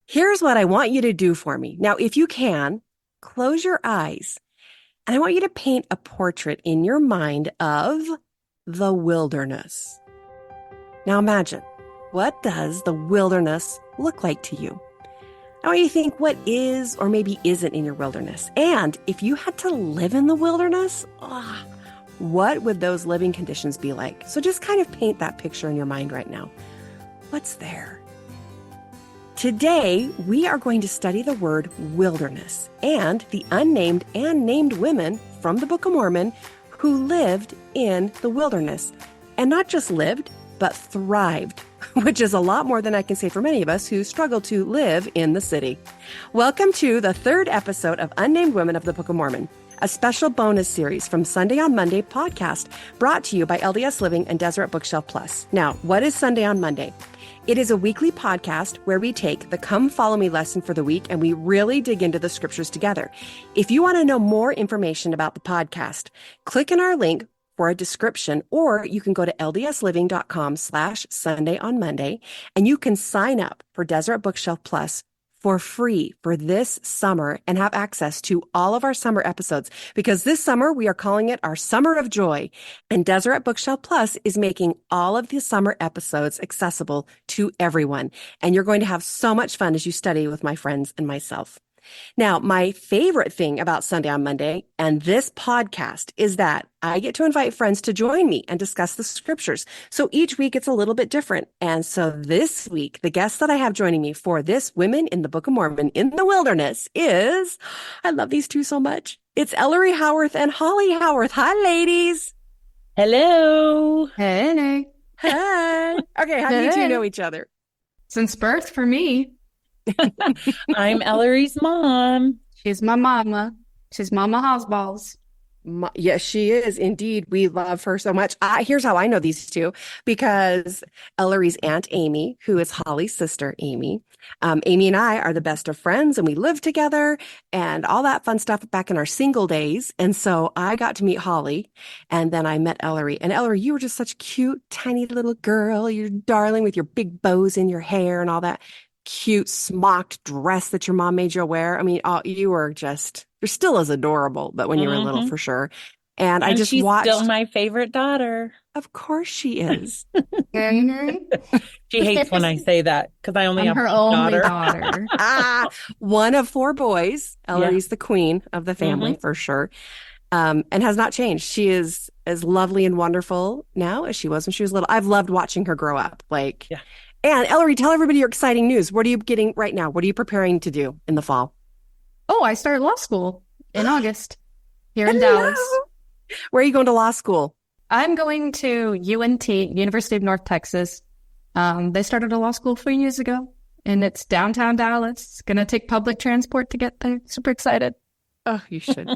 Here's what I want you to do for me. Now, if you can, close your eyes, and I want you to paint a portrait in your mind of the wilderness. Now imagine, what does the wilderness look like to you? I want you to think what is or maybe isn't in your wilderness. And if you had to live in the wilderness, what would those living conditions be like? So just kind of paint that picture in your mind right now. What's there? Today, we are going to study the word wilderness and the unnamed and named women from the Book of Mormon who lived in the wilderness. And not just lived, but thrived, which is a lot more than I can say for many of us who struggle to live in the city. Welcome to the third episode of Unnamed Women of the Book of Mormon, a special bonus series from Sunday on Monday podcast brought to you by LDS Living and Deseret Bookshelf Plus. Now, what is Sunday on Monday? It is a weekly podcast where we take the Come Follow Me lesson for the week and we really dig into the scriptures together. If you want to know more information about the podcast, click in our link for a description, or you can go to ldsliving.com/Sunday on Monday and you can sign up for Deseret Bookshelf Plus for free for this summer and have access to all of our summer episodes, because this summer we are calling it our Summer of Joy, and Deseret Bookshelf Plus is making all of the summer episodes accessible to everyone. And you're going to have so much fun as you study with my friends and myself. Now, my favorite thing about Sunday on Monday and this podcast is that I get to invite friends to join me and discuss the scriptures. So each week it's a little bit different. And so this week, the guest that I have joining me for this Women in the Book of Mormon in the Wilderness is, I love these two so much. It's Ellery Howarth and Holly Howarth. Hi, ladies. Hello. Hey. Hi. Okay, how do you two know each other? Since birth for me. I'm Ellery's mom. She's my mama. She's Mama Houseballs. Yes, she is. Indeed. We love her so much. Here's how I know these two, because Ellery's Aunt Amy, who is Holly's sister, Amy. Amy and I are the best of friends and we live together and all that fun stuff back in our single days. And so I got to meet Holly and then I met Ellery. And Ellery, you were just such a cute, tiny little girl. You're darling with your big bows in your hair and all that cute smocked dress that your mom made you wear. I mean, you're still as adorable, but when you were little for sure. And I just she's watched. Still my favorite daughter. Of course she is. She hates when I say that because I only have her one only daughter. One of four boys. Ellery's the queen of the family for sure. And has not changed. She is as lovely and wonderful now as she was when she was little. I've loved watching her grow up. And Ellery, tell everybody your exciting news. What are you getting right now? What are you preparing to do in the fall? Oh, I started law school in August here in Dallas. Where are you going to law school? I'm going to UNT, University of North Texas. They started a law school 4 years ago, and it's downtown Dallas. It's going to take public transport to get there. Super excited. Oh, you should.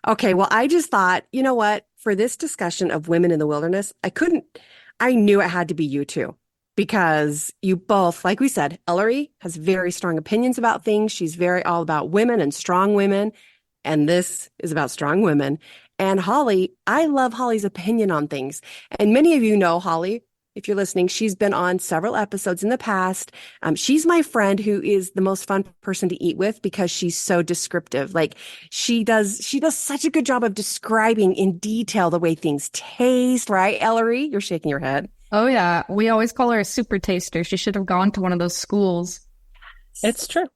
Okay, well, I just thought, you know what? For this discussion of women in the wilderness, I knew it had to be you two. Because you both, like we said, Ellery has very strong opinions about things. She's very all about women and strong women. And this is about strong women. And Holly, I love Holly's opinion on things. And many of you know Holly, if you're listening, she's been on several episodes in the past. She's my friend who is the most fun person to eat with because she's so descriptive. Like she does such a good job of describing in detail the way things taste, right? Ellery, you're shaking your head. Oh, yeah. We always call her a super taster. She should have gone to one of those schools. It's true.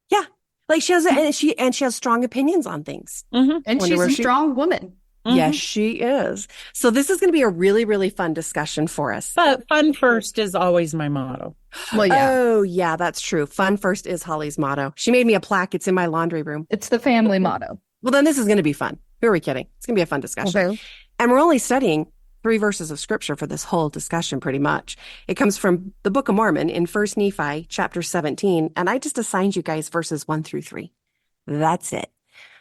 Yeah. Like she has, she has strong opinions on things. Mm-hmm. And she's a strong woman. Mm-hmm. Yes, she is. So this is going to be a really, really fun discussion for us. But fun first is always my motto. Well, yeah. Oh, yeah, that's true. Fun first is Holly's motto. She made me a plaque. It's in my laundry room. It's the family motto. Well, then this is going to be fun. Who are we kidding? It's going to be a fun discussion. Okay. And we're only studying 3 verses of scripture for this whole discussion, pretty much. It comes from the Book of Mormon in 1 Nephi, chapter 17, and I just assigned you guys verses 1 through 3. That's it.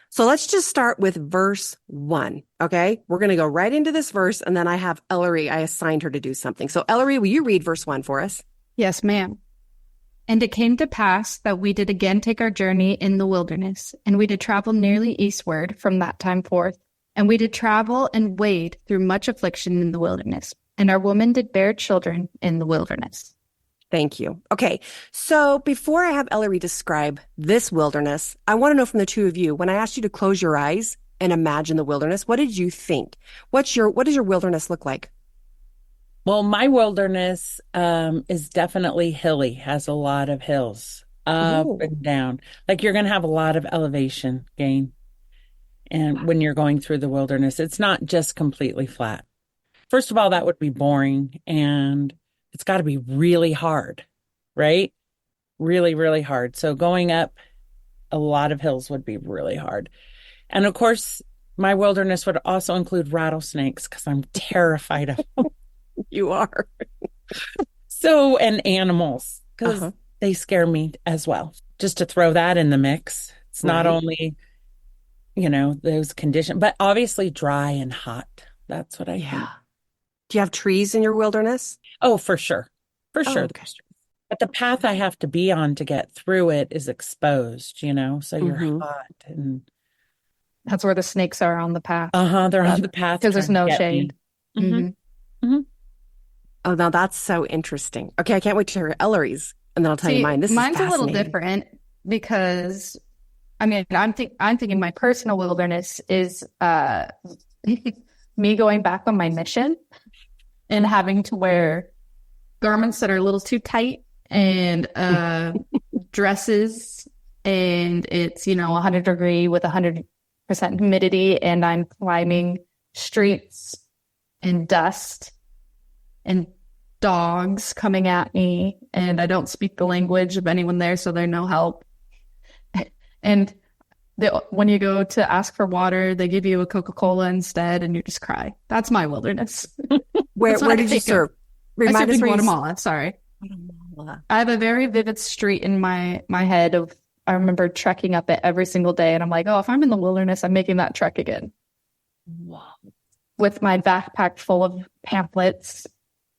So let's just start with verse 1, okay? We're going to go right into this verse, and then I have Ellery. I assigned her to do something. So Ellery, will you read verse 1 for us? Yes, ma'am. And it came to pass that we did again take our journey in the wilderness, and we did travel nearly eastward from that time forth. And we did travel and wade through much affliction in the wilderness. And our women did bear children in the wilderness. Thank you. Okay. So before I have Ellery describe this wilderness, I want to know from the two of you, when I asked you to close your eyes and imagine the wilderness, what did you think? What does your wilderness look like? Well, my wilderness is definitely hilly, has a lot of hills up Ooh. and down. Like you're going to have a lot of elevation gain. And when you're going through the wilderness, it's not just completely flat. First of all, that would be boring and it's got to be really hard, right? Really, really hard. So going up a lot of hills would be really hard. And of course, my wilderness would also include rattlesnakes because I'm terrified of them. You are. So, and animals because Uh-huh. they scare me as well. Just to throw that in the mix. It's not Right. only, those conditions, but obviously dry and hot. That's what I think. Yeah. Do you have trees in your wilderness? Oh, for sure. For Oh, sure. okay. There's trees. But the path I have to be on to get through it is exposed, so you're Mm-hmm. hot and That's where the snakes are on the path they're on the path because there's trying to no get shade. me. hmm hmm Oh, now that's so interesting. Okay, I can't wait to hear Ellery's, and then I'll tell you See, mine. This is mine's a little fascinating. different because I mean, I'm thinking my personal wilderness is me going back on my mission and having to wear garments that are a little too tight and dresses, and it's 100 degree with 100% humidity, and I'm climbing streets and dust and dogs coming at me, and I don't speak the language of anyone there, so they're no help. And when you go to ask for water, they give you a Coca-Cola instead, and you just cry. That's my wilderness. Where did you serve? I Remind served us in where you Guatemala. Sorry, Guatemala. I have a very vivid street in my head of. I remember trekking up it every single day, and I'm like, oh, if I'm in the wilderness, I'm making that trek again. Wow. With my backpack full of pamphlets,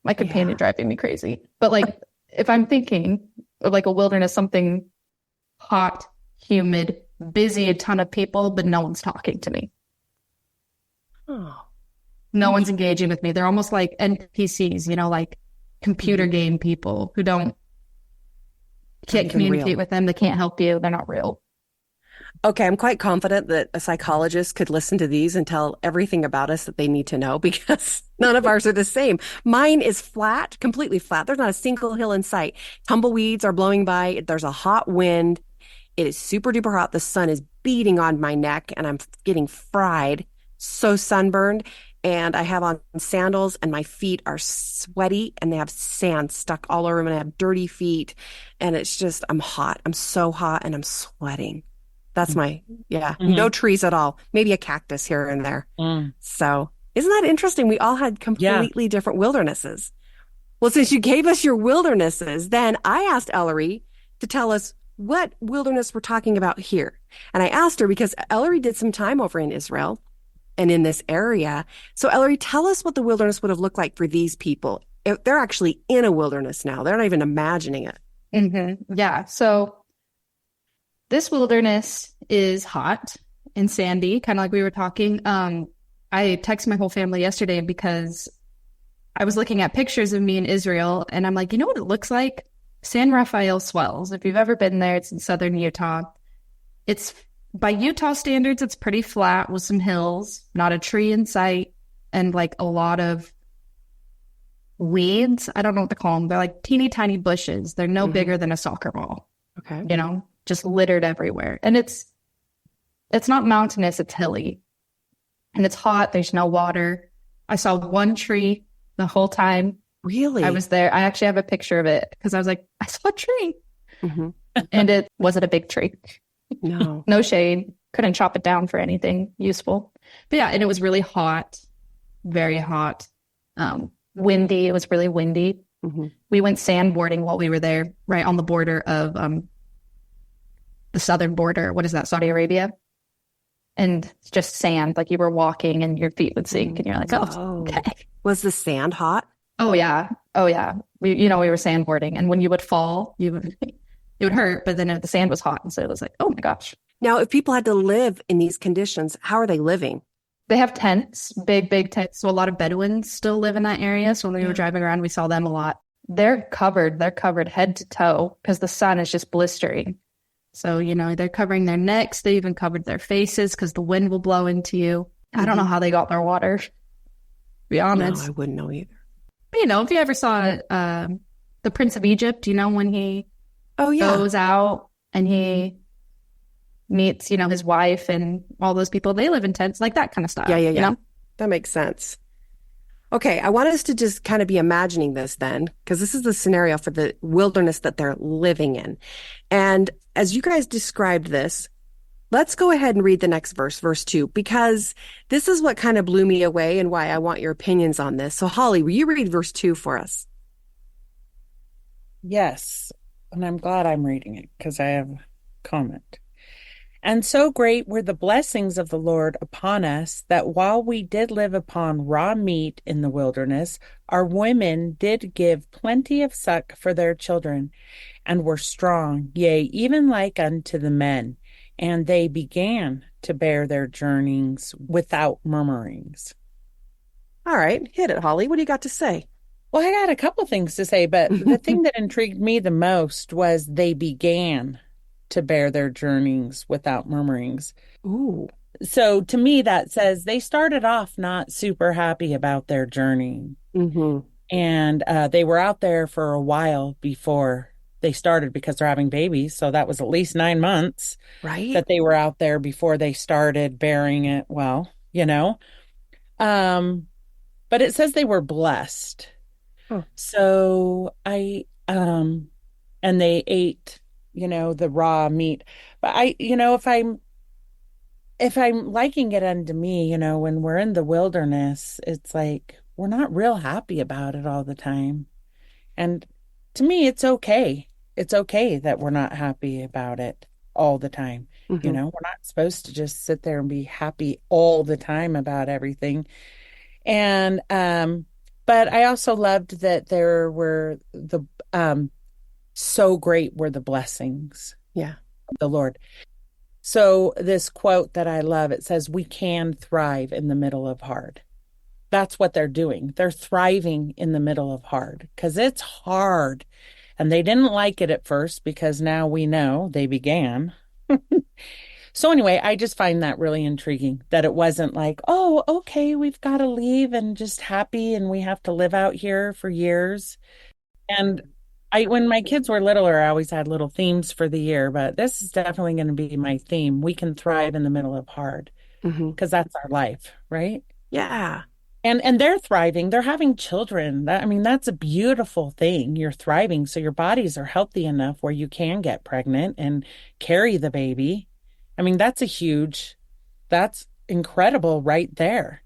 my companion driving me crazy. But like, if I'm thinking of like a wilderness, something hot, humid, busy, a ton of people, but no one's talking to me. Oh. No one's engaging with me. They're almost like NPCs, like computer game people who can't even communicate real. with them. They can't help you. They're not real. Okay, I'm quite confident that a psychologist could listen to these and tell everything about us that they need to know because none of ours are the same. Mine is flat, completely flat. There's not a single hill in sight. Tumbleweeds are blowing by. There's a hot wind. It is super duper hot. The sun is beating on my neck and I'm getting fried, so sunburned. And I have on sandals and my feet are sweaty and they have sand stuck all over them and I have dirty feet. And it's just, I'm hot. I'm so hot and I'm sweating. That's no trees at all. Maybe a cactus here and there. So isn't that interesting? We all had completely different wildernesses. Well, since you gave us your wildernesses, then I asked Ellery to tell us what wilderness we're talking about here. And I asked her because Ellery did some time over in Israel and in this area. So Ellery, tell us what the wilderness would have looked like for these people. They're actually in a wilderness now. They're not even imagining it. Yeah. So this wilderness is hot and sandy, kind of like we were talking. I texted my whole family yesterday because I was looking at pictures of me in Israel, and I'm like, you know what it looks like? San Rafael Swells. If you've ever been there, it's in southern Utah. It's, by Utah standards, it's pretty flat with some hills, not a tree in sight, and like a lot of weeds. I don't know what to call them. They're like teeny tiny bushes. They're no bigger than a soccer ball. Okay. Just littered everywhere. And it's not mountainous, it's hilly. And it's hot, there's no water. I saw one tree the whole time. Really? I was there. I actually have a picture of it because I was like, I saw a tree. Mm-hmm. And it wasn't a big tree. No. No shade. Couldn't chop it down for anything useful. But yeah, and it was really hot, very hot. Windy. It was really windy. Mm-hmm. We went sandboarding while we were there, right on the border of the southern border. What is that? Saudi Arabia. And just sand, like you were walking and your feet would sink and you're like, oh, okay. Was the sand hot? Oh yeah. We were sandboarding, and when you would fall, it would hurt, but then the sand was hot. And so it was like, oh my gosh. Now, if people had to live in these conditions, how are they living? They have tents, big tents. So a lot of Bedouins still live in that area. So when we were driving around, we saw them a lot. they're covered head to toe because the sun is just blistering. So, they're covering their necks. They even covered their faces because the wind will blow into you. I don't know how they got their water, to be No, honest. I wouldn't know either. But, if you ever saw the Prince of Egypt, when he Oh, yeah. goes out and he meets, his wife and all those people, they live in tents, like that kind of style, Yeah. That makes sense. Okay, I want us to just kind of be imagining this then, because this is the scenario for the wilderness that they're living in. And as you guys described this, let's go ahead and read the next verse, verse 2, because this is what kind of blew me away and why I want your opinions on this. So, Holly, will you read verse 2 for us? Yes. And I'm glad I'm reading it because I have a comment. And so great were the blessings of the Lord upon us that while we did live upon raw meat in the wilderness, our women did give plenty of suck for their children, and were strong, yea, even like unto the men. And they began to bear their journeyings without murmurings. All right, hit it, Holly. What do you got to say? Well, I got a couple things to say, but the thing that intrigued me the most was they began to bear their journeyings without murmurings. Ooh. So to me, that says they started off not super happy about their journey. Mm-hmm. And they were out there for a while before they started because they're having babies. So that was at least 9 months Right? that they were out there before they started bearing it well. Um, but it says they were blessed. Oh. So and they ate, the raw meat. But if I'm liking it unto me, when we're in the wilderness, it's like we're not real happy about it all the time. And to me, it's okay. It's okay that we're not happy about it all the time. Mm-hmm. We're not supposed to just sit there and be happy all the time about everything. And but I also loved that there were so great were the blessings Yeah. of the Lord. So this quote that I love, it says, we can thrive in the middle of hard. That's what they're doing. They're thriving in the middle of hard because it's hard. And they didn't like it at first because now we know they began. So anyway, I just find that really intriguing that it wasn't like, oh, okay, we've got to leave and just happy and we have to live out here for years. And when my kids were littler, I always had little themes for the year, but this is definitely going to be my theme. We can thrive in the middle of hard Mm-hmm. because that's our life, right? Yeah. And they're thriving. They're having children. That's a beautiful thing. You're thriving, so your bodies are healthy enough where you can get pregnant and carry the baby. That's incredible right there.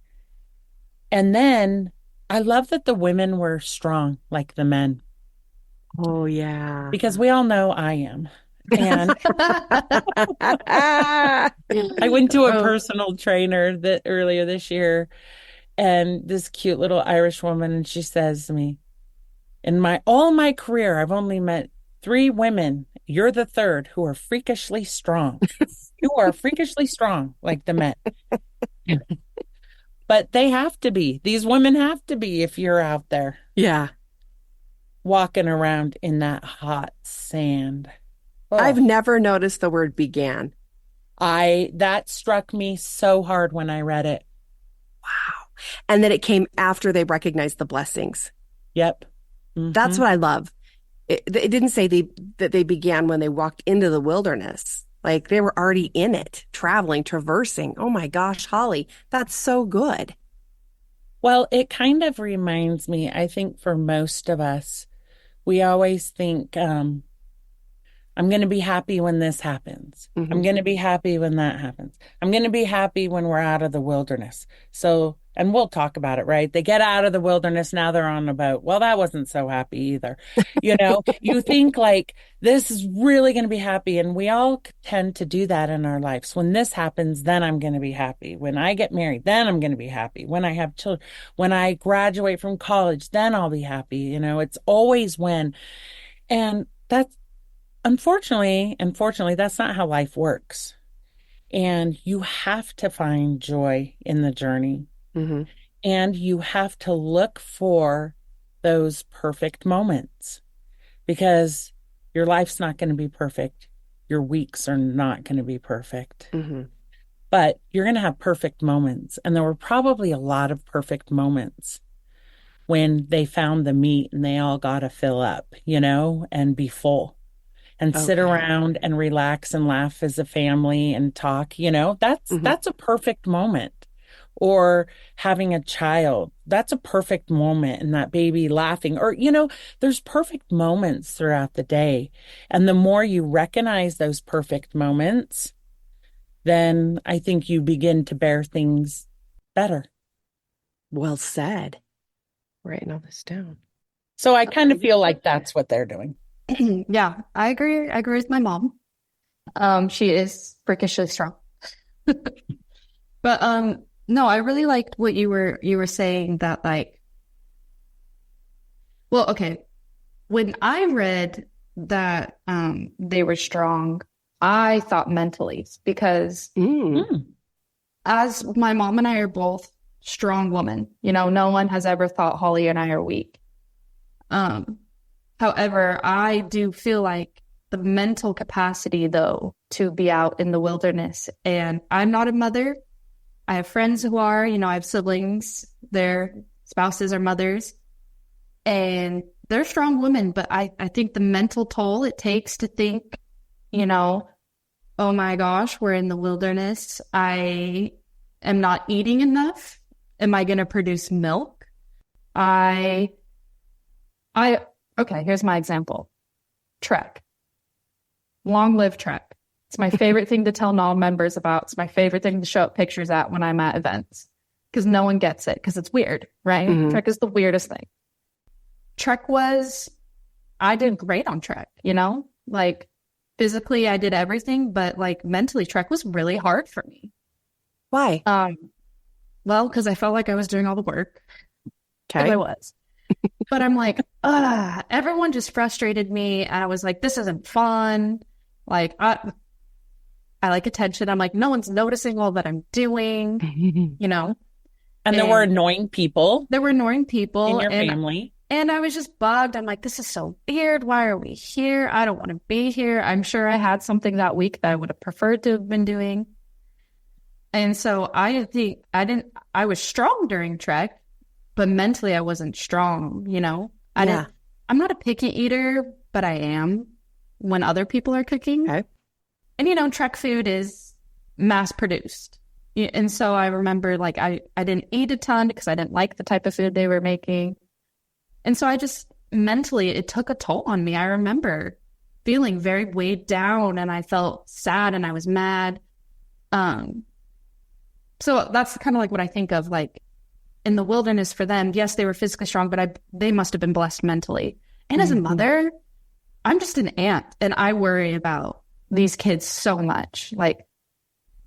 And then I love that the women were strong like the men Oh, yeah. because we all know I am. And I went to a Oh, personal trainer that earlier this year, and this cute little Irish woman, and she says to me, in all my career, I've only met 3 women. You're the third who are freakishly strong. You are freakishly strong like the men. But they have to be. These women have to be if you're out there Yeah. walking around in that hot sand. I've Oh, never noticed the word began. that struck me so hard when I read it. Wow. And then it came after they recognized the blessings. Yep. That's Hmm. what I love. It didn't say that they began when they walked into the wilderness. Like they were already in it, traveling, traversing. Oh my gosh, Holly, that's so good. Well, it kind of reminds me, I think for most of us, we always think, I'm going to be happy when this happens. Hmm. I'm going to be happy when that happens. I'm going to be happy when we're out of the wilderness. So, and we'll talk about it, right? They get out of the wilderness. Now they're on a boat. Well, that wasn't so happy either. You think like this is really going to be happy. And we all tend to do that in our lives. When this happens, then I'm going to be happy. When I get married, then I'm going to be happy. When I have children, when I graduate from college, then I'll be happy. It's always when. And that's, unfortunately, that's not how life works. And you have to find joy in the journey. Hmm. And you have to look for those perfect moments, because your life's not going to be perfect. Your weeks are not going to be perfect, Mm-hmm. but you're going to have perfect moments. And there were probably a lot of perfect moments when they found the meat and they all got to fill up, and be full and sit Okay. around and relax and laugh as a family and talk, Mm-hmm. that's a perfect moment. Or having a child, that's a perfect moment, and that baby laughing, or, there's perfect moments throughout the day. And the more you recognize those perfect moments, then I think you begin to bear things better. Well said. Writing all this down. So I kind of feel like that's what they're doing. Yeah, I agree. I agree with my mom. She is freakishly strong. But no, I really liked what you were saying that like, well, okay. When I read that they were strong, I thought mentally because Mm. Mm. as my mom and I are both strong women, no one has ever thought Holly and I are weak. However, I do feel like the mental capacity though to be out in the wilderness, and I'm not a mother. I have friends who are, I have siblings, their spouses are mothers, and they're strong women, but I think the mental toll it takes to think, oh my gosh, we're in the wilderness. I am not eating enough. Am I going to produce milk? I, okay, here's my example. Trek. Long live Trek. It's my favorite thing to tell non-members about. It's my favorite thing to show up pictures at when I'm at events because no one gets it because it's weird, right? Mhm. Trek is the weirdest thing. I did great on Trek, like physically I did everything, but like mentally Trek was really hard for me. Why? Well, because I felt like I was doing all the work. Because Okay. I was. But I'm like, everyone just frustrated me. And I was like, this isn't fun. Like, I like attention. I'm like, no one's noticing all that I'm doing, And there were And annoying people there were annoying in people. your family. And I was just bugged. I'm like, this is so weird. Why are we here? I don't want to be here. I'm sure I had something that week that I would have preferred to have been doing. And so I think I was strong during Trek, but mentally I wasn't strong, Yeah. I'm not a picky eater, but I am when other people are cooking. Okay. And, Trek food is mass produced. And so I remember like I didn't eat a ton because I didn't like the type of food they were making. And so I just mentally, it took a toll on me. I remember feeling very weighed down and I felt sad and I was mad. So that's kind of like what I think of like in the wilderness for them. Yes, they were physically strong, but they must have been blessed mentally. And as a Mhm. mother, I'm just an aunt and I worry about these kids so much. Like,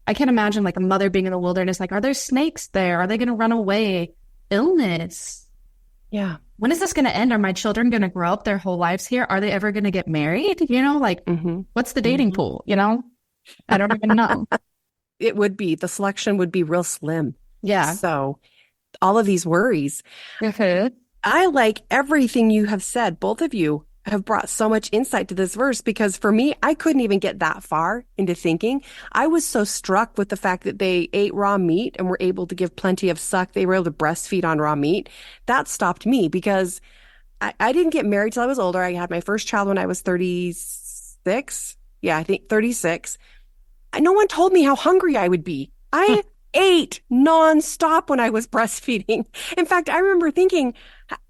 I can't imagine like a mother being in the wilderness. Like, are there snakes there? Are they going to run away? Illness. Yeah. When is this going to end? Are my children going to grow up their whole lives here? Are they ever going to get married? Like, Mm-hmm. what's the dating Mhm. pool? I don't even know. It would be, the selection would be real slim. Yeah. So all of these worries. Mhm. I like everything you have said. Both of you have brought so much insight to this verse because for me, I couldn't even get that far into thinking. I was so struck with the fact that they ate raw meat and were able to give plenty of suck. They were able to breastfeed on raw meat. That stopped me because I didn't get married till I was older. I had my first child when I was 36. Yeah, I think 36. No one told me how hungry I would be. I ate nonstop when I was breastfeeding. In fact, I remember thinking,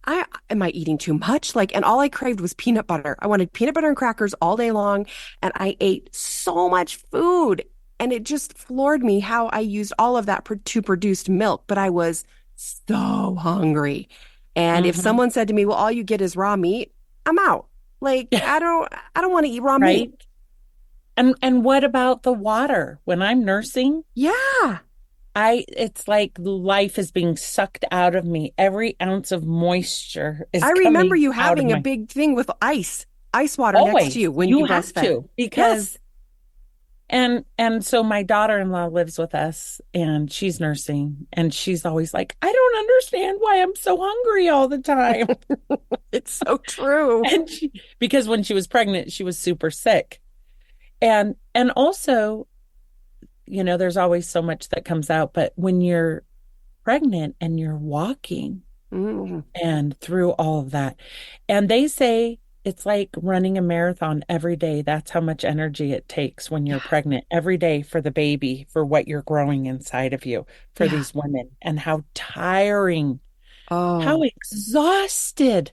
am I eating too much? And all I craved was peanut butter. I wanted peanut butter and crackers all day long, and I ate so much food. And it just floored me how I used all of that to produce milk, but I was so hungry. And if Mhm. someone said to me, well, all you get is raw meat, I'm out. I don't want to eat raw Right? meat. And what about the water? When I'm nursing, Yeah. it's like life is being sucked out of me. Every ounce of moisture is I remember coming you out of having a my big thing with ice water next to always. you when You you have breastfed. to because Yes. And so my daughter-in-law lives with us and she's nursing and she's always like, I don't understand why I'm so hungry all the time. It's so true. And because when she was pregnant, she was super sick. And also, there's always so much that comes out, but when you're pregnant and you're walking Mm. and through all of that, and they say it's like running a marathon every day. That's how much energy it takes when you're Yeah. pregnant every day for the baby, for what you're growing inside of you, for Yeah. these women, and how tiring, how Oh. exhausted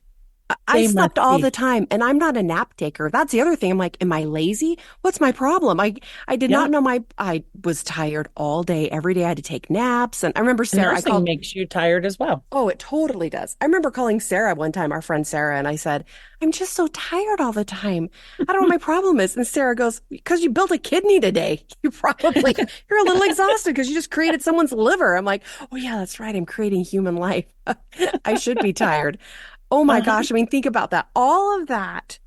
I they must slept all the be. time and I'm not a nap taker. That's the other thing. I'm like, am I lazy? What's my problem? I did Yeah. not know I was tired all day. Every day I had to take naps. And I remember And Sarah, I nursing called, makes you tired as well. oh, it totally does. I remember calling Sarah one time, our friend Sarah, and I said, I'm just so tired all the time. I don't know what my problem is. And Sarah goes, because you built a kidney today. You're a little exhausted because you just created someone's liver. I'm like, oh yeah, that's right. I'm creating human life. I should be tired. Oh my Uh-huh. gosh. I mean, think about that. All of that,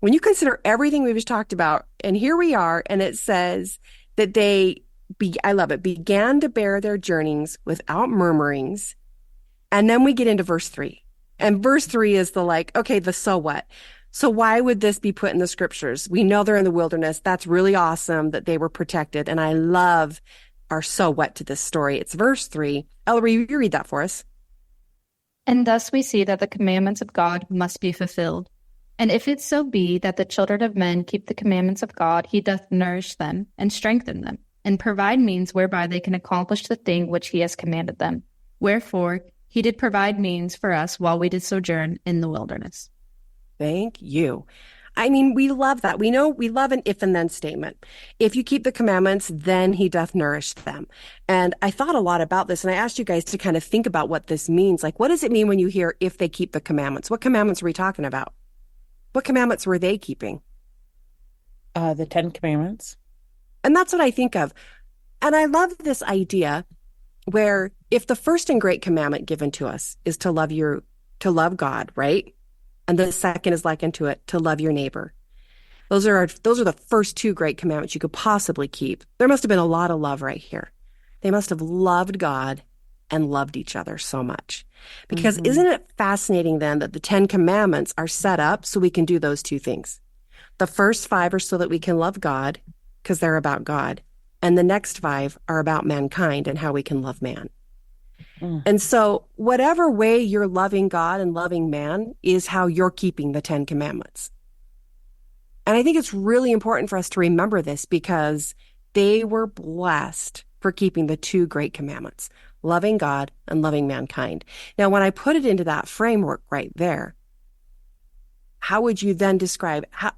when you consider everything we've just talked about, and here we are, and it says that I love it, began to bear their journeyings without murmurings. And then we get into verse 3. And verse 3 is the like, okay, the so what? So why would this be put in the scriptures? We know they're in the wilderness. That's really awesome that they were protected. And I love our so what to this story. It's verse 3. Ellery, you read that for us. And thus we see that the commandments of God must be fulfilled. And if it so be that the children of men keep the commandments of God, he doth nourish them and strengthen them, and provide means whereby they can accomplish the thing which he has commanded them. Wherefore he did provide means for us while we did sojourn in the wilderness. Thank you. I mean, we love that. We know we love an if and then statement. If you keep the commandments, then he doth nourish them. And I thought a lot about this and I asked you guys to kind of think about what this means. Like, what does it mean when you hear if they keep the commandments? What commandments are we talking about? What commandments were they keeping? The Ten Commandments. And that's what I think of. And I love this idea where if the first and great commandment given to us is to love God, right? And the second is likened to it, to love your neighbor. Those are the first two great commandments you could possibly keep. There must have been a lot of love right here. They must have loved God and loved each other so much. Because Mm-hmm. isn't it fascinating then that the Ten Commandments are set up so we can do those two things? The first five are so that we can love God because they're about God. And the next five are about mankind and how we can love man. Mm. And so, whatever way you're loving God and loving man is how you're keeping the Ten Commandments. And I think it's really important for us to remember this because they were blessed for keeping the two great commandments, loving God and loving mankind. Now, when I put it into that framework right there, how would you then describe how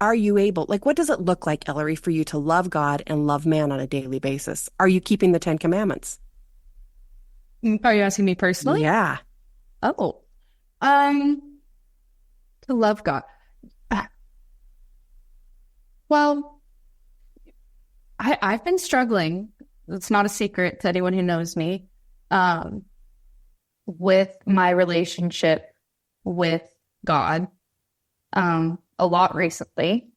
are you able, like, what does it look like, Ellery, for you to love God and love man on a daily basis? Are you keeping the Ten Commandments? Are you asking me personally? Yeah. Oh, to love God. Ah, Well, I've been struggling. It's not a secret to anyone who knows me, um, with my relationship with God, a lot recently.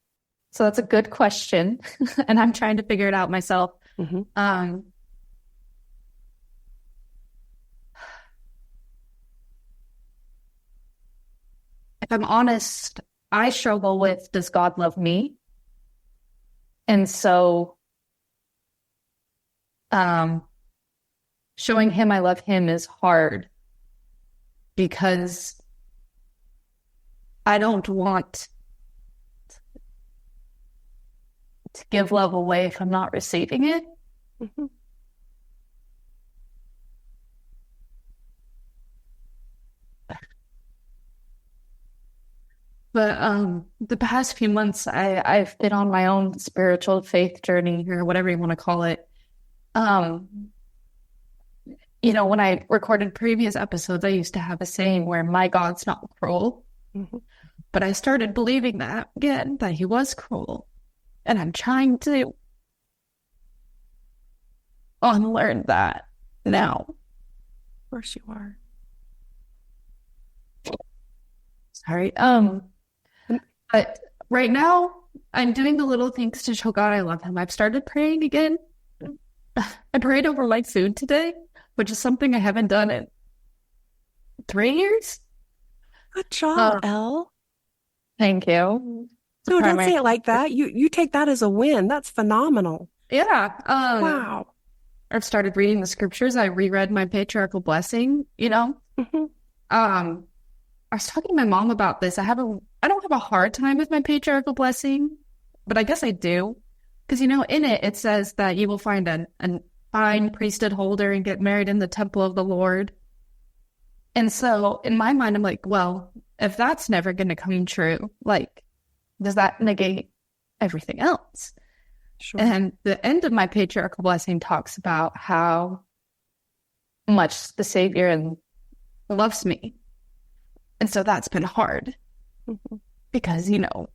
So that's a good question, and I'm trying to figure it out myself. Mm-hmm. If I'm honest, I struggle with, does God love me? And so, um, showing him I love him is hard because I don't want to give love away if I'm not receiving it. Mm-hmm. But the past few months, I've been on my own spiritual faith journey, or whatever you want to call it. Um, when I recorded previous episodes, I used to have a saying where my God's not cruel, Mm-hmm. but I started believing that again, that he was cruel. And I'm trying to unlearn that now. Of course you are. Sorry. And But right now, I'm doing the little things to show God I love him. I've started praying again. I prayed over my food today, which is something I haven't done in 3 years. Good job, Elle. Thank you. No, don't say it like that. You take that as a win. That's phenomenal. Yeah. Wow. I've started reading the scriptures. I reread my patriarchal blessing, you know. Mm-hmm. I was talking to my mom about this. I don't have a hard time with my patriarchal blessing, but I guess I do. Because, you know, in it says that you will find a fine priesthood holder and get married in the temple of the Lord. And so in my mind, I'm like, well, if that's never going to come true, like, does that negate everything else? Sure. And the end of my patriarchal blessing talks about how much the Savior loves me. And so that's been hard. Mm-hmm. Because, you know,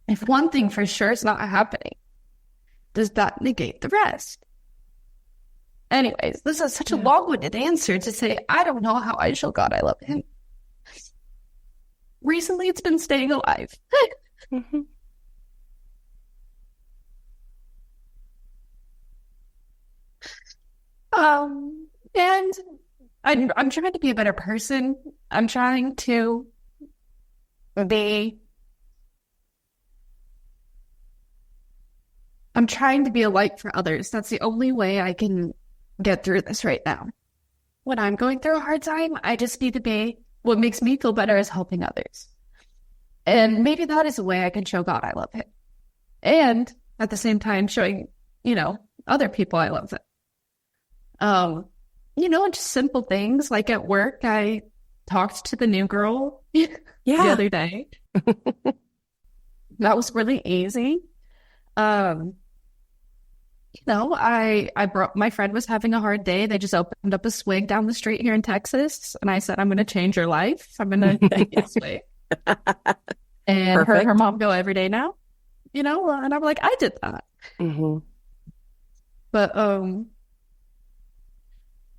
if one thing for sure is not happening, does that negate the rest? Anyways, this is such a long-winded answer to say, I don't know how I show God I love him. Recently, it's been staying alive. Mm-hmm. And I'm trying to be a better person. I'm trying to be a light for others. That's the only way I can get through this right now. When I'm going through a hard time, I just need to be, what makes me feel better is helping others. And maybe that is a way I can show God I love him. And at the same time, showing, you know, other people I love them. You know, just simple things like at work, I talked to the new girl the other day. That was really easy. You know, I brought, my friend was having a hard day. They just opened up a swig down the street here in Texas. And I said, I'm going to change your life. I'm going to take this swig. And her mom go every day now, you know, and I'm like, I did that. Mm-hmm. But,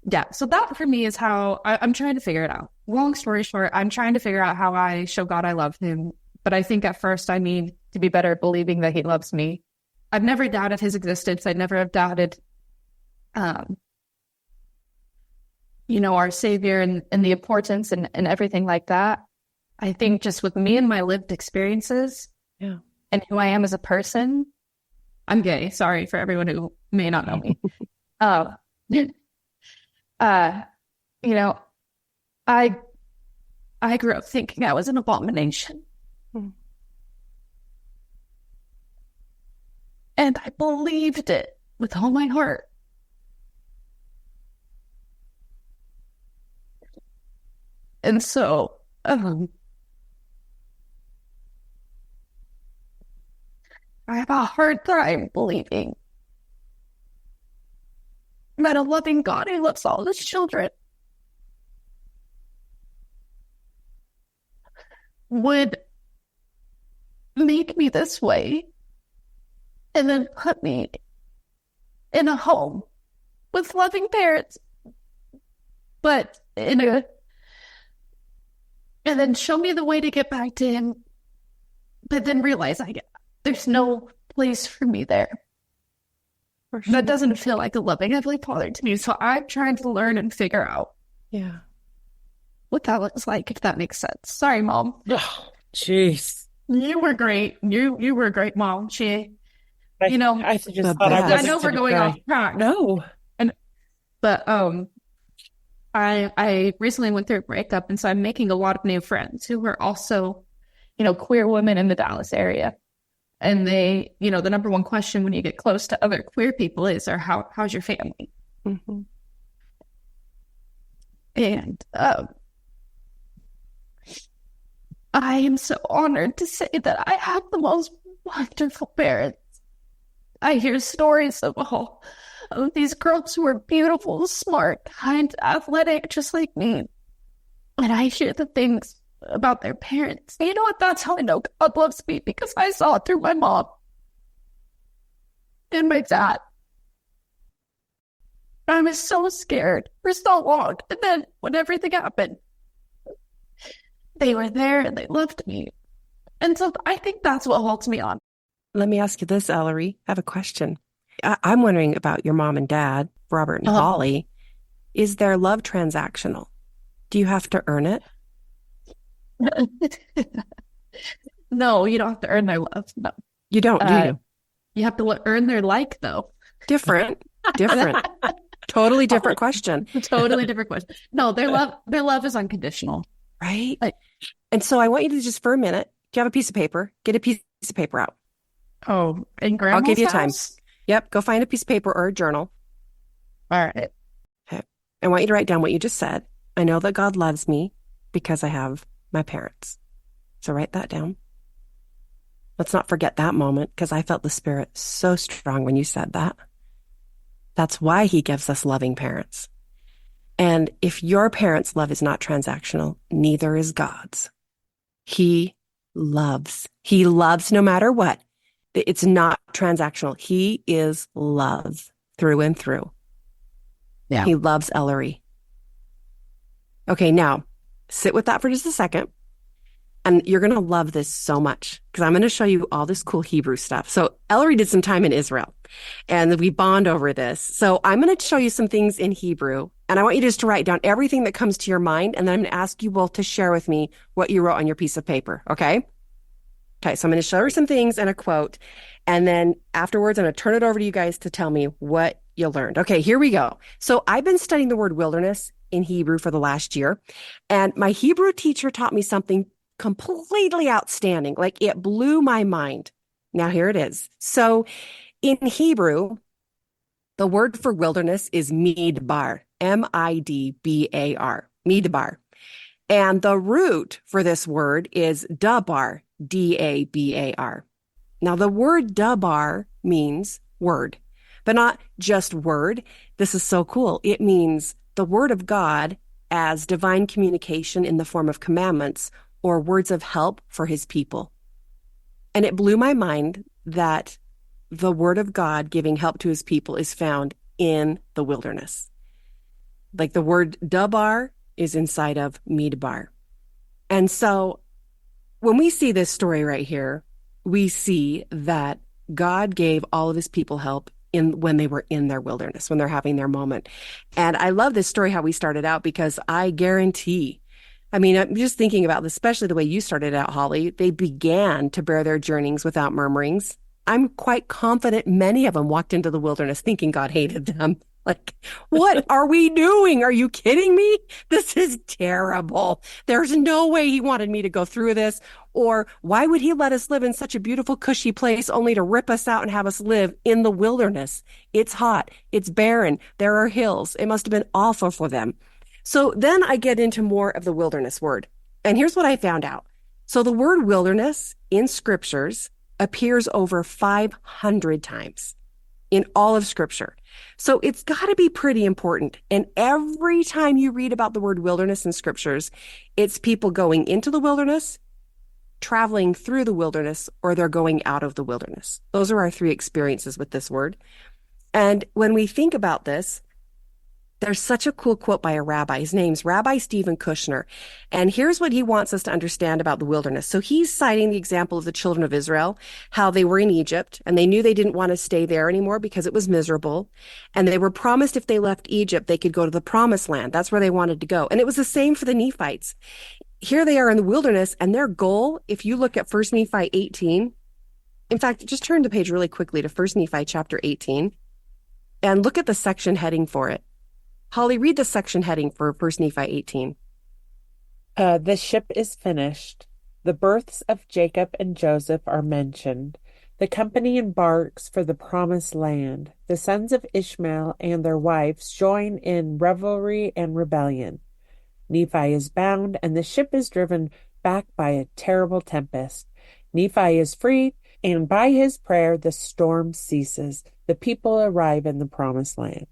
yeah, so that for me is how I'm trying to figure it out. Long story short, I'm trying to figure out how I show God I love him. But I think at first I need to be better at believing that he loves me. I've never doubted his existence. I never have doubted, you know, our Savior and the importance and everything like that. I think just with me and my lived experiences and who I am as a person, I'm gay. Sorry for everyone who may not know me. You know, I grew up thinking I was an abomination. And I believed it with all my heart. And so, I have a hard time believing that a loving God who loves all his children would make me this way and then put me in a home with loving parents, but and then show me the way to get back to him, but then realize there's no place for me there. For sure. That doesn't feel like a loving Heavenly Father to me. So I'm trying to learn and figure out what that looks like, if that makes sense. Sorry, Mom. Oh, jeez. You were great. You were a great mom. You know, I just thought I know we're going off track. No. But I recently went through a breakup, and so I'm making a lot of new friends who are also, you know, queer women in the Dallas area. And they, you know, the number one question when you get close to other queer people is, how's your family? Mm-hmm. And I am so honored to say that I have the most wonderful parents. I hear stories of these girls who are beautiful, smart, kind, athletic, just like me. And I hear the things about their parents. You know what? That's how I know God loves me, because I saw it through my mom and my dad. I was so scared for so long. And then when everything happened, they were there and they loved me. And so I think that's what holds me on. Let me ask you this, Ellery. I have a question. I'm wondering about your mom and dad, Robert and Uh, Holly. Is their love transactional? Do you have to earn it? No, you don't have to earn their love. No. You don't, do you? You have to earn their like, though. Different. Totally different question. Totally different question. No, their love is unconditional. Right? Like, And so I want you to just for a minute, do you have a piece of paper? Get a piece of paper out. oh, in I'll give grandma's you time. house? Yep. Go find a piece of paper or a journal. All right. Okay. I want you to write down what you just said. I know that God loves me because I have my parents. So write that down. Let's not forget that moment because I felt the Spirit so strong when you said that. That's why he gives us loving parents. And if your parents' love is not transactional, neither is God's. He loves. He loves no matter what. It's not transactional. He is love through and through. Yeah. He loves Ellery. Okay, now sit with that for just a second. And you're going to love this so much because I'm going to show you all this cool Hebrew stuff. So Ellery did some time in Israel and we bond over this. So I'm going to show you some things in Hebrew and I want you just to write down everything that comes to your mind. And then I'm going to ask you both to share with me what you wrote on your piece of paper. Okay. Okay. So I'm going to show her some things and a quote. And then afterwards, I'm going to turn it over to you guys to tell me what you learned. Okay. Here we go. So I've been studying the word wilderness in Hebrew for the last year. And my Hebrew teacher taught me something completely outstanding. Like it blew my mind. Now here it is. So in Hebrew, the word for wilderness is midbar, Midbar, midbar. And the root for this word is dabar, Dabar. Now the word dabar means word, but not just word. This is so cool. It means the word of God as divine communication in the form of commandments or words of help for his people. And it blew my mind that the word of God giving help to his people is found in the wilderness. Like the word dabar is inside of midbar. And so when we see this story right here, we see that God gave all of his people help when they were in their wilderness, when they're having their moment. And I love this story, how we started out, because I guarantee, I mean, I'm just thinking about this, especially the way you started out, Holly. They began to bear their journeyings without murmurings. I'm quite confident many of them walked into the wilderness thinking God hated them. Like, what are we doing? Are you kidding me? This is terrible. There's no way he wanted me to go through this. Or why would he let us live in such a beautiful, cushy place only to rip us out and have us live in the wilderness? It's hot. It's barren. There are hills. It must have been awful for them. So then I get into more of the wilderness word. And here's what I found out. So the word wilderness in scriptures appears over 500 times in all of scripture. So it's got to be pretty important. And every time you read about the word wilderness in scriptures, it's people going into the wilderness, traveling through the wilderness, or they're going out of the wilderness. Those are our three experiences with this word. And when we think about this, there's such a cool quote by a rabbi. His name's Rabbi Stephen Kushner. And here's what he wants us to understand about the wilderness. So he's citing the example of the children of Israel, how they were in Egypt and they knew they didn't want to stay there anymore because it was miserable. And they were promised if they left Egypt, they could go to the promised land. That's where they wanted to go. And it was the same for the Nephites. Here they are in the wilderness and their goal, if you look at 1 Nephi 18, in fact, just turn the page really quickly to 1 Nephi chapter 18 and look at the section heading for it. Holly, read the section heading for 1 Nephi 18. The ship is finished. The births of Jacob and Joseph are mentioned. The company embarks for the promised land. The sons of Ishmael and their wives join in revelry and rebellion. Nephi is bound, and the ship is driven back by a terrible tempest. Nephi is freed, and by his prayer the storm ceases. The people arrive in the promised land.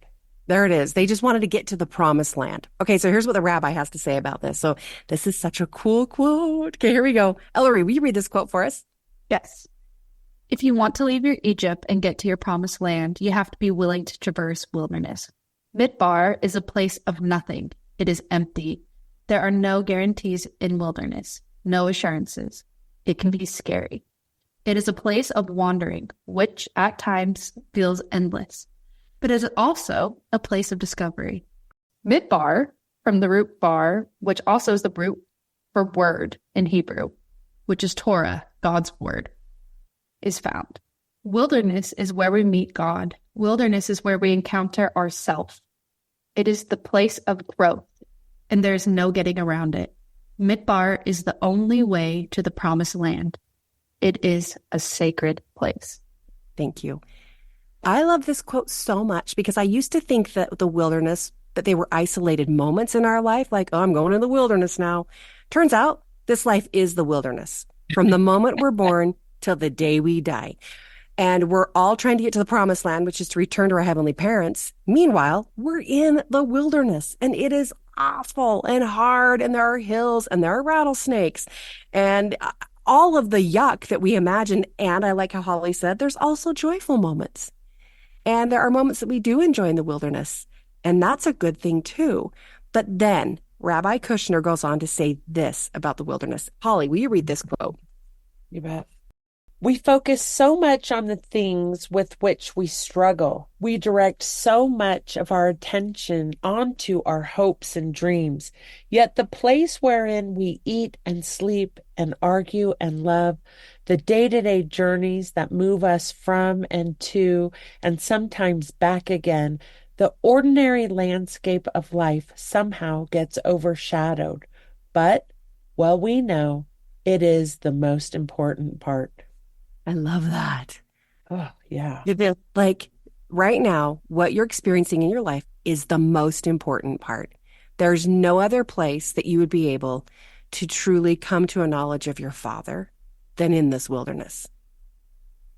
There it is. They just wanted to get to the promised land. Okay, so here's what the rabbi has to say about this. So this is such a cool quote. Okay, here we go. Ellery, will you read this quote for us? Yes. If you want to leave your Egypt and get to your promised land, you have to be willing to traverse wilderness. Midbar is a place of nothing. It is empty. There are no guarantees in wilderness, no assurances. It can be scary. It is a place of wandering, which at times feels endless, but it is also a place of discovery. Midbar, from the root bar, which also is the root for word in Hebrew, which is Torah, God's word, is found. Wilderness is where we meet God. Wilderness is where we encounter ourself. It is the place of growth, and there's no getting around it. Midbar is the only way to the promised land. It is a sacred place. Thank you. I love this quote so much because I used to think that the wilderness, that they were isolated moments in our life, like, oh, I'm going to the wilderness now. Turns out this life is the wilderness from the moment we're born till the day we die. And we're all trying to get to the promised land, which is to return to our heavenly parents. Meanwhile, we're in the wilderness and it is awful and hard, and there are hills and there are rattlesnakes and all of the yuck that we imagine. And I like how Holly said, there's also joyful moments. And there are moments that we do enjoy in the wilderness. And that's a good thing too. But then Rabbi Kushner goes on to say this about the wilderness. Holly, will you read this quote? You bet. We focus so much on the things with which we struggle. We direct so much of our attention onto our hopes and dreams. Yet the place wherein we eat and sleep and argue and love, the day-to-day journeys that move us from and to, and sometimes back again, the ordinary landscape of life somehow gets overshadowed. But, well, we know it is the most important part. I love that. Oh, yeah. Like right now, what you're experiencing in your life is the most important part. There's no other place that you would be able to truly come to a knowledge of your Father than in this wilderness.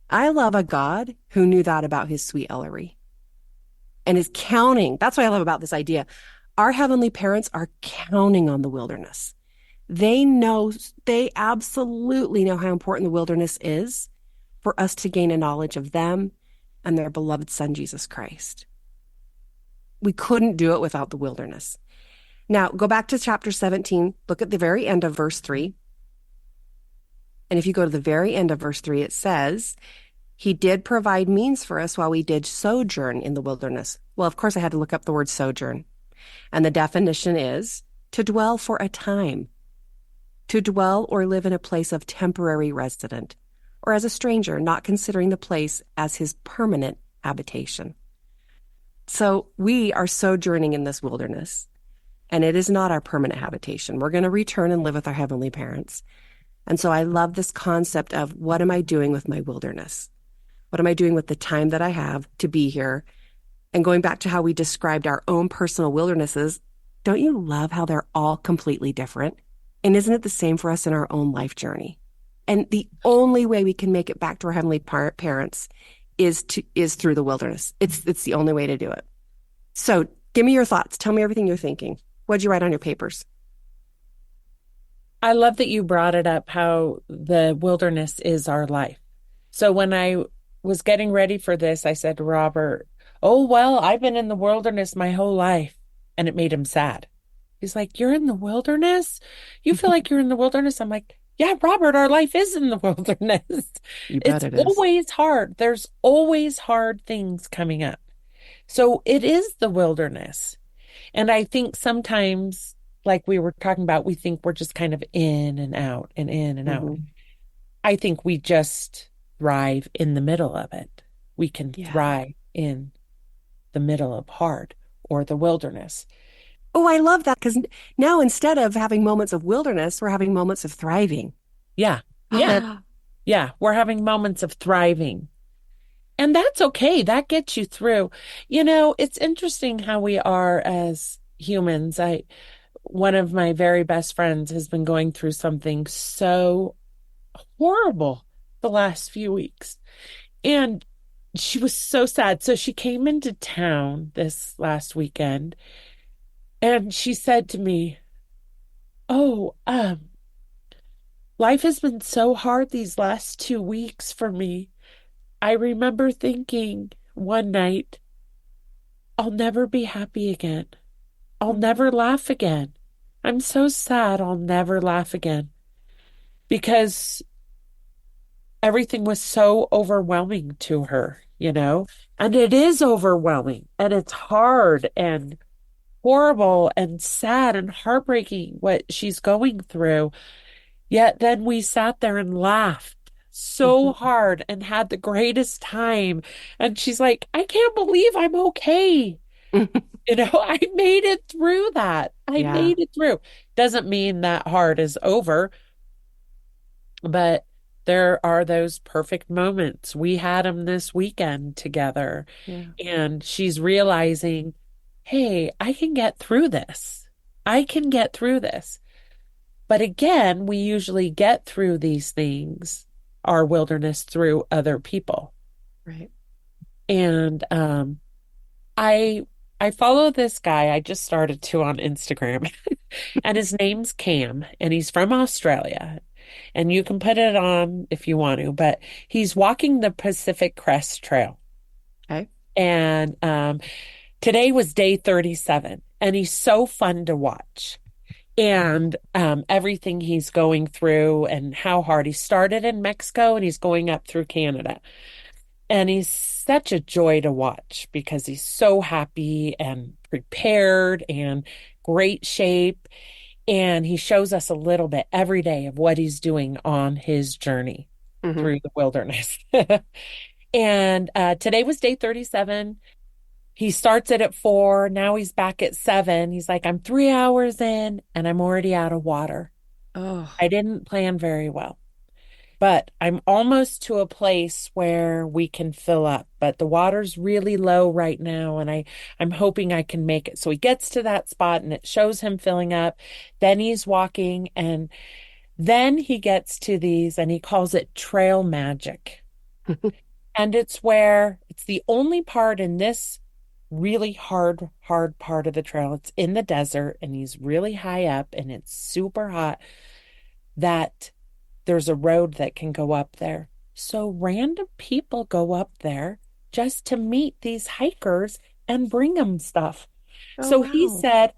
I love a God who knew that about his sweet Ellery and is counting. That's what I love about this idea. Our heavenly parents are counting on the wilderness. They absolutely know how important the wilderness is for us to gain a knowledge of them and their beloved Son, Jesus Christ. We couldn't do it without the wilderness. Now, go back to chapter 17, look at the very end of verse 3. And if you go to the very end of verse 3, it says, he did provide means for us while we did sojourn in the wilderness. Well, of course, I had to look up the word sojourn. And the definition is to dwell for a time, to dwell or live in a place of temporary residence, or as a stranger, not considering the place as his permanent habitation. So we are sojourning in this wilderness, and it is not our permanent habitation. We're going to return and live with our heavenly parents. And so I love this concept of, what am I doing with my wilderness? What am I doing with the time that I have to be here? And going back to how we described our own personal wildernesses, don't you love how they're all completely different? And isn't it the same for us in our own life journey? And the only way we can make it back to our heavenly parents is through the wilderness. It's the only way to do it. So give me your thoughts. Tell me everything you're thinking. What'd you write on your papers? I love that you brought it up, how the wilderness is our life. So when I was getting ready for this, I said to Robert, oh, well, I've been in the wilderness my whole life. And it made him sad. He's like, you're in the wilderness? You feel like you're in the wilderness? I'm like, yeah, Robert, our life is in the wilderness. You bet It's it is. always hard. There's always hard things coming up. So it is the wilderness. And I think sometimes, like we were talking about, we think we're just kind of in and out and in and out. I think we just thrive in the middle of it. We can thrive in the middle of hard or the wilderness. Oh, I love that, because now instead of having moments of wilderness, we're having moments of thriving. Yeah. Yeah. Yeah. We're having moments of thriving. And that's okay. That gets you through. You know, it's interesting how we are as humans. One of my very best friends has been going through something so horrible the last few weeks. And she was so sad. So she came into town this last weekend. And she said to me, oh, life has been so hard these last 2 weeks for me. I remember thinking one night, I'll never be happy again. I'll never laugh again. I'm so sad I'll never laugh again. Because everything was so overwhelming to her, you know? And it is overwhelming and it's hard and horrible and sad and heartbreaking what she's going through. Yet then we sat there and laughed so Mhm. hard and had the greatest time. And she's like, I can't believe I'm okay. You know, I made it through that. I Yeah. made it through. Doesn't mean that hard is over, but there are those perfect moments. We had them this weekend together, Yeah. and she's realizing, hey, I can get through this. I can get through this. But again, we usually get through these things, our wilderness, through other people. Right. And I I follow this guy. I just started to on Instagram, and his name's Cam, and he's from Australia. And you can put it on if you want to, but he's walking the Pacific Crest Trail. Okay. And today was day 37, and he's so fun to watch. And everything he's going through and how hard he started in Mexico and he's going up through Canada. And he's such a joy to watch because he's so happy and prepared and great shape. And he shows us a little bit every day of what he's doing on his journey Hmm. through the wilderness. And today was day 37. He starts it at 4. Now he's back at 7. He's like, I'm 3 hours in and I'm already out of water. Oh, I didn't plan very well, but I'm almost to a place where we can fill up, but the water's really low right now. And I'm hoping I can make it. So he gets to that spot and it shows him filling up. Then he's walking and then he gets to these and he calls it trail magic. And it's where it's the only part in this really hard part of the trail. It's in the desert and he's really high up and it's super hot that there's a road that can go up there. So random people go up there just to meet these hikers and bring them stuff. oh, So he wow. said,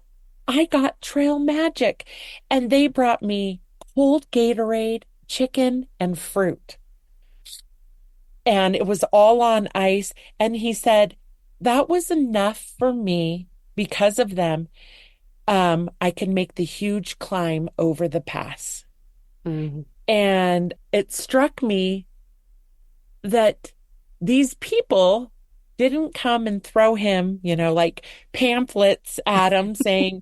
I got trail magic. And they brought me cold Gatorade, chicken, and fruit. And it was all on ice. And he said, that was enough for me because of them. I can make the huge climb over the pass. Mhm. And it struck me that these people didn't come and throw him, like pamphlets at him saying,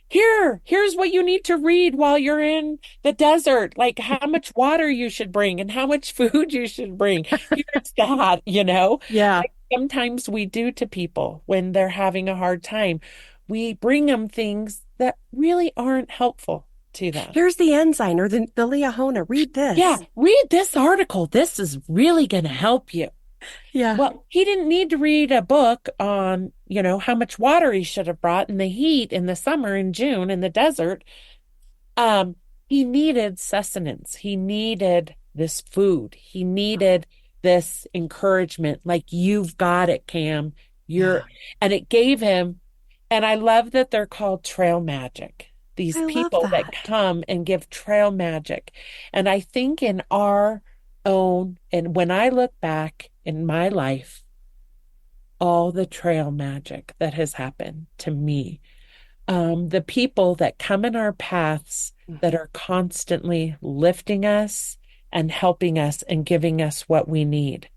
here's what you need to read while you're in the desert, like how much water you should bring and how much food you should bring. Here's that. Yeah. Like sometimes we do to people when they're having a hard time. We bring them things that really aren't helpful to them. Here's the ensign or the Liahona. Read Yeah, this. read this article. This is really going to help you. Yeah. Well, he didn't need to read a book on, how much water he should have brought in the heat in the summer in June in the desert. Um, he needed sustenance. He needed this food. He needed this encouragement. Like, you've got it, Cam. Yeah. And it gave him, and I love that they're called trail magic. These I love people that that. come and give trail magic. And I think in our own, and when I look back in my life, all the trail magic that has happened to me, the people that come in our paths that are constantly lifting us and helping us and giving us what we need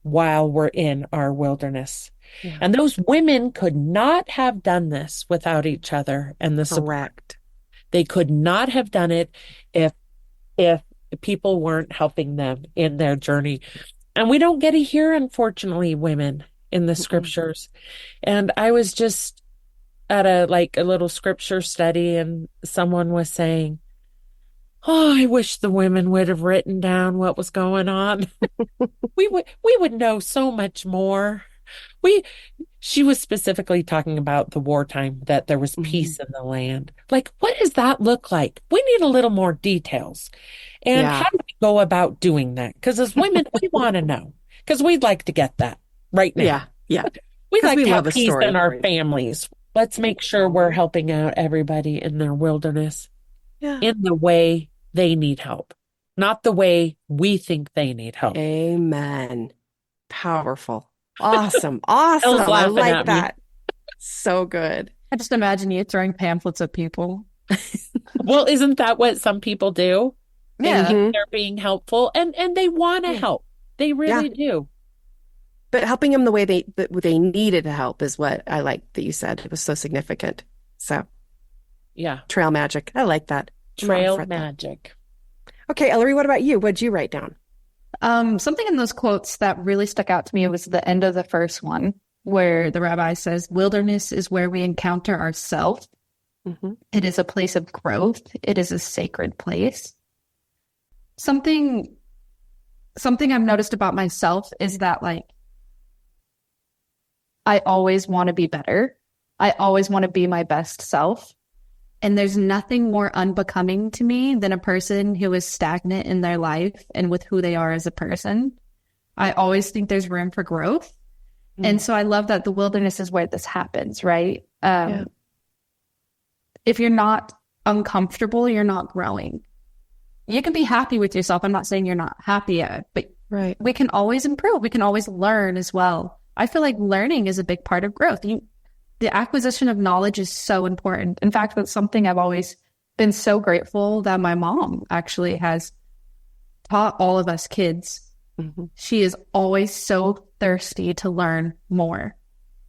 while we're in our wilderness. Yeah. And those women could not have done this without each other and the support. Correct. They could not have done it if people weren't helping them in their journey. And we don't get to hear, unfortunately, women in the Mm-mm. scriptures. And I was just at a little scripture study and someone was saying, "Oh, I wish the women would have written down what was going on. We would know so much more." We She was specifically talking about the wartime, that there was Mhm. peace in the land. Like, what does that look like? We need a little more details. And Yeah. how do we go about doing that? Because as women, we want to know, because we'd like to get that right now. Yeah. Yeah. We'd Because like we to love have a peace in story. our families. Let's make sure we're helping out everybody in their wilderness Yeah. in the way they need help. not the way we think they need help. Amen. Powerful. Awesome. Awesome. Elle's I laughing like at me. that. So good. I just imagine you throwing pamphlets at people. Well, isn't that what some people do? They Yeah. think they're being helpful and they want to Yeah. help. They really do. But helping them the way they needed help is what I like that you said. It was so significant. So Yeah. trail magic. I like that. Trail magic. Okay, Ellery, what about you? What'd you write down? Something in those quotes that really stuck out to me was the end of the first one, where the rabbi says, "Wilderness is where we encounter ourselves. Mm-hmm. It is a place of growth. It is a sacred place." Something I've noticed about myself is that, like, I always want to be better. I always want to be my best self. And there's nothing more unbecoming to me than a person who is stagnant in their life and with who they are as a person. I always think there's room for growth. And so I love that the wilderness is where this happens, right? If you're not uncomfortable, you're not growing. You can be happy with yourself. I'm not saying you're not happy yet, but we can always improve. We can always learn as well. I feel like learning is a big part of growth. The acquisition of knowledge is so important. In fact, that's something I've always been so grateful that my mom actually has taught all of us kids. Mm-hmm. She is always so thirsty to learn more.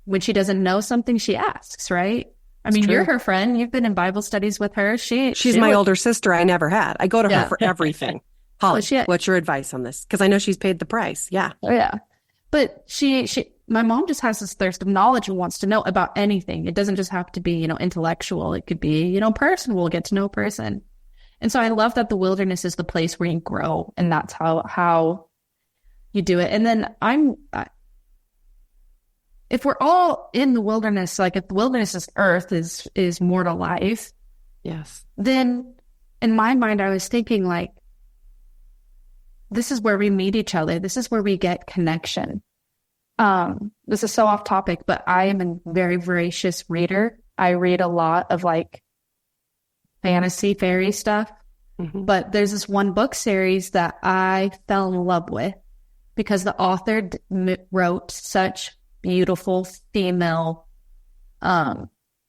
When she doesn't know something, she asks, right? I mean, you're her friend. You've been in Bible studies with her. She's my older sister I never had. I go to her for everything. Holly, what's your advice on this? Because I know she's paid the price. Yeah. Oh, yeah. But my mom just has this thirst of knowledge and wants to know about anything. It doesn't just have to be, intellectual. It could be, personal, get to know a person. And so I love that the wilderness is the place where you grow, and that's how you do it. And then if we're all in the wilderness, like if the wilderness is earth is mortal life, yes, then in my mind, I was thinking, like, this is where we meet each other. This is where we get connection. This is so off topic, but I am a very voracious reader. I read a lot of like fantasy fairy stuff, but there's this one book series that I fell in love with because the author wrote such beautiful female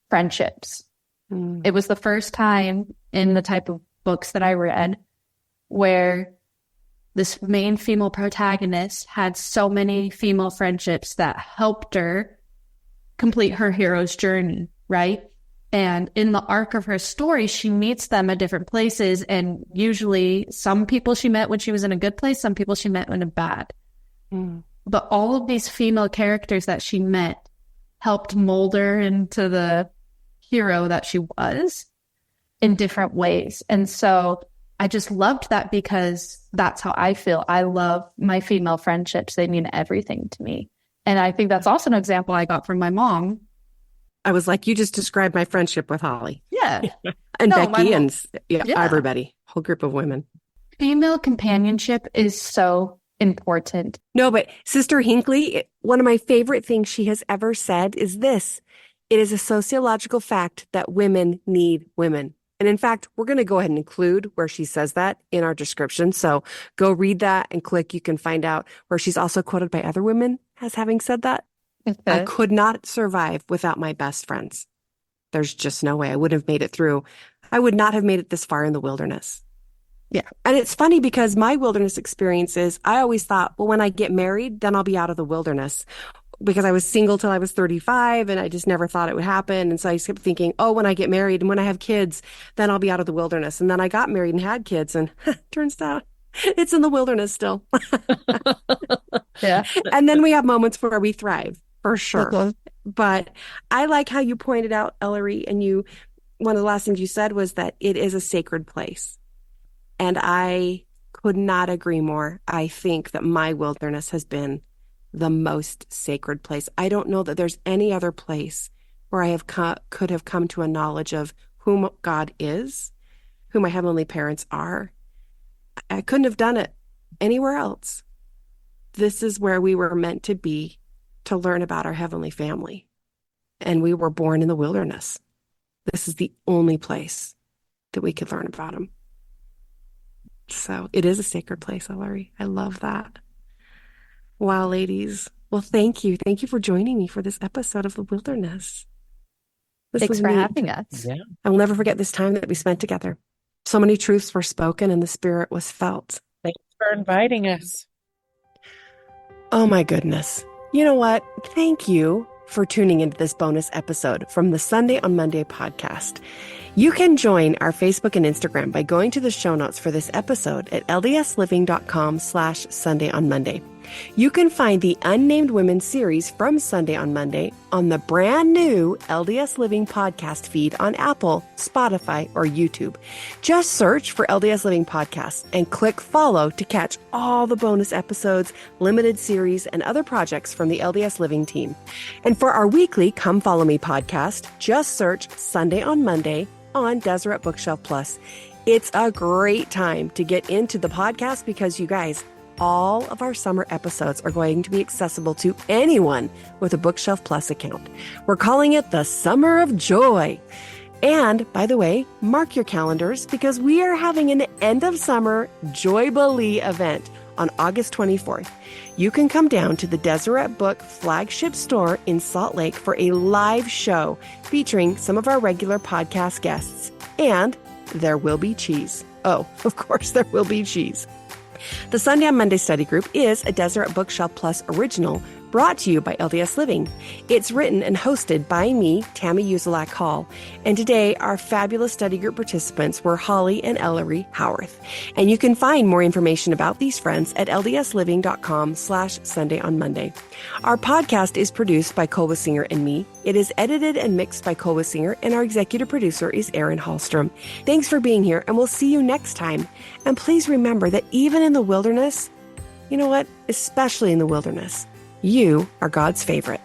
friendships. It was the first time in the type of books that I read where this main female protagonist had so many female friendships that helped her complete her hero's journey, right? And in the arc of her story, she meets them at different places. And usually some people she met when she was in a good place, some people she met in a bad. But all of these female characters that she met helped mold her into the hero that she was in different ways. And so I just loved that because that's how I feel. I love my female friendships. They mean everything to me. And I think that's also an example I got from my mom. I was like, you just described my friendship with Holly. Yeah. And Becky and everybody, whole group of women. Female companionship is so important. No, but Sister Hinckley, one of my favorite things she has ever said is this. It is a sociological fact that women need women. And in fact, we're going to go ahead and include where she says that in our description. So go read that and click. You can find out where she's also quoted by other women as having said that. Okay. I could not survive without my best friends. There's just no way I would have made it through. I would not have made it this far in the wilderness. Yeah. And it's funny because my wilderness experiences, I always thought, well, when I get married, then I'll be out of the wilderness. Because I was single till I was 35 and I just never thought it would happen. And so I kept thinking, oh, when I get married and when I have kids, then I'll be out of the wilderness. And then I got married and had kids and turns out it's in the wilderness still. Yeah. And then we have moments where we thrive for sure. Okay. But I like how you pointed out, Ellery, and one of the last things you said was that it is a sacred place. And I could not agree more. I think that my wilderness has been the most sacred place. I don't know that there's any other place where I could have come to a knowledge of whom God is, who my heavenly parents are. I couldn't have done it anywhere else. This is where we were meant to be, to learn about our heavenly family. And we were born in the wilderness. This is the only place that we could learn about him. So it is a sacred place, Ellery. I love that. Wow, ladies. Well, thank you. Thank you for joining me for this episode of The Wilderness. This Thanks was for neat. having us. Yeah. I will never forget this time that we spent together. So many truths were spoken and the spirit was felt. Thanks for inviting us. Oh my goodness. You know what? Thank you for tuning into this bonus episode from the Sunday on Monday podcast. You can join our Facebook and Instagram by going to the show notes for this episode at ldsliving.com/Sunday on Monday. You can find the Unnamed Women series from Sunday on Monday on the brand new LDS Living podcast feed on Apple, Spotify, or YouTube. Just search for LDS Living Podcast and click follow to catch all the bonus episodes, limited series, and other projects from the LDS Living team. And for our weekly Come Follow Me podcast, just search Sunday on Monday on Deseret Bookshelf Plus. It's a great time to get into the podcast because you guys, all of our summer episodes are going to be accessible to anyone with a Bookshelf Plus account. We're calling it the Summer of Joy. And by the way, mark your calendars because we are having an end of summer Joybilee event on August 24th. You can come down to the Deseret Book flagship store in Salt Lake for a live show featuring some of our regular podcast guests. And there will be cheese. Oh, of course, there will be cheese. The Sunday on Monday study group is a Deseret Bookshelf Plus original brought to you by LDS Living. It's written and hosted by me, Tammy Uzelak Hall, and today our fabulous study group participants were Holly and Ellery Howarth. And you can find more information about these friends at ldsliving.com/Sunday on Monday. Our podcast is produced by Colba Singer and me. It is edited and mixed by Colba Singer, and our executive producer is Aaron Hallstrom. Thanks for being here, and we'll see you next time. And please remember that even in the wilderness, you know what? Especially in the wilderness, you are God's favorite.